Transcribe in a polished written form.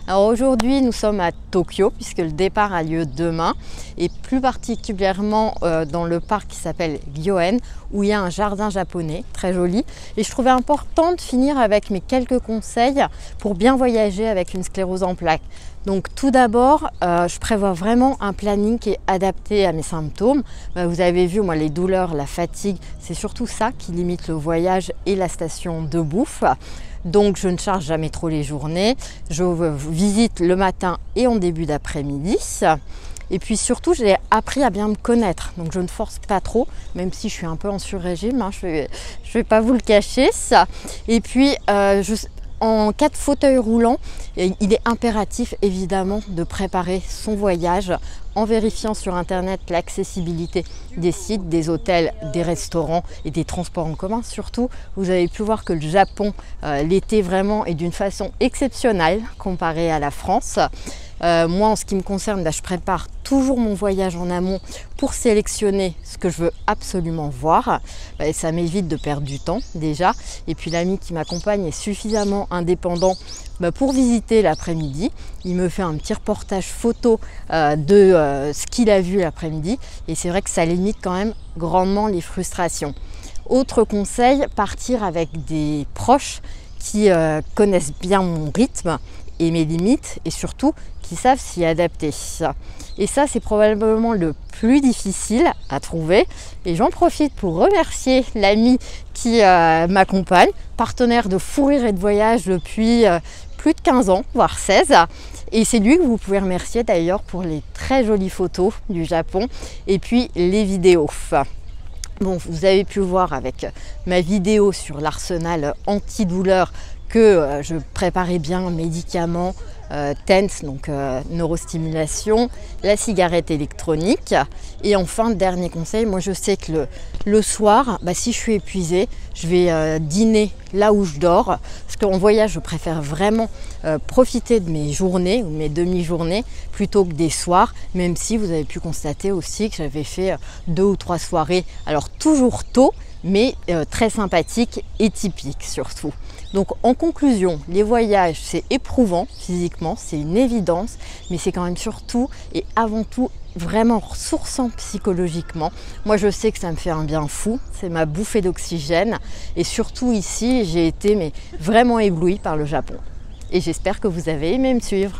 Alors aujourd'hui, nous sommes à Tokyo puisque le départ a lieu demain et plus particulièrement dans le parc qui s'appelle Gyoen où il y a un jardin japonais très joli. Et je trouvais important de finir avec mes quelques conseils pour bien voyager avec une sclérose en plaques. Donc tout d'abord, je prévois vraiment un planning qui est adapté à mes symptômes. Vous avez vu, moi, les douleurs, la fatigue, c'est surtout ça qui limite le voyage et la station de bouffe. Donc je ne charge jamais trop les journées. Je visite le matin et en début d'après-midi. Et puis surtout, j'ai appris à bien me connaître. Donc je ne force pas trop, même si je suis un peu en sur-régime, hein, je vais pas vous le cacher. Et puis, en cas de fauteuil roulant, il est impératif évidemment de préparer son voyage en vérifiant sur internet l'accessibilité des sites, des hôtels, des restaurants et des transports en commun. Surtout, vous avez pu voir que le Japon, l'été vraiment est d'une façon exceptionnelle comparé à la France. Moi, en ce qui me concerne, je prépare toujours mon voyage en amont pour sélectionner ce que je veux absolument voir. Et ça m'évite de perdre du temps déjà. Et puis l'ami qui m'accompagne est suffisamment indépendant pour visiter l'après-midi. Il me fait un petit reportage photo de ce qu'il a vu l'après-midi. Et c'est vrai que ça limite quand même grandement les frustrations. Autre conseil, partir avec des proches qui connaissent bien mon rythme et mes limites et surtout qui savent s'y adapter. Et ça, c'est probablement le plus difficile à trouver. Et j'en profite pour remercier l'ami qui m'accompagne, partenaire de fou rire et de voyage depuis plus de 15 ans, voire 16. Et c'est lui que vous pouvez remercier d'ailleurs pour les très jolies photos du Japon et puis les vidéos. Bon, vous avez pu voir avec ma vidéo sur l'arsenal antidouleur que je préparais bien médicaments, TENS, donc neurostimulation, la cigarette électronique. Et enfin, dernier conseil, moi je sais que le soir, si je suis épuisée, je vais dîner là où je dors. Parce qu'en voyage, je préfère vraiment profiter de mes journées ou de mes demi-journées plutôt que des soirs, même si vous avez pu constater aussi que j'avais fait 2 ou 3 soirées, alors toujours tôt, mais très sympathique et typique surtout. Donc en conclusion, les voyages c'est éprouvant physiquement, c'est une évidence, mais c'est quand même surtout et avant tout vraiment ressourçant psychologiquement. Moi je sais que ça me fait un bien fou, c'est ma bouffée d'oxygène et surtout ici j'ai été vraiment éblouie par le Japon. Et j'espère que vous avez aimé me suivre.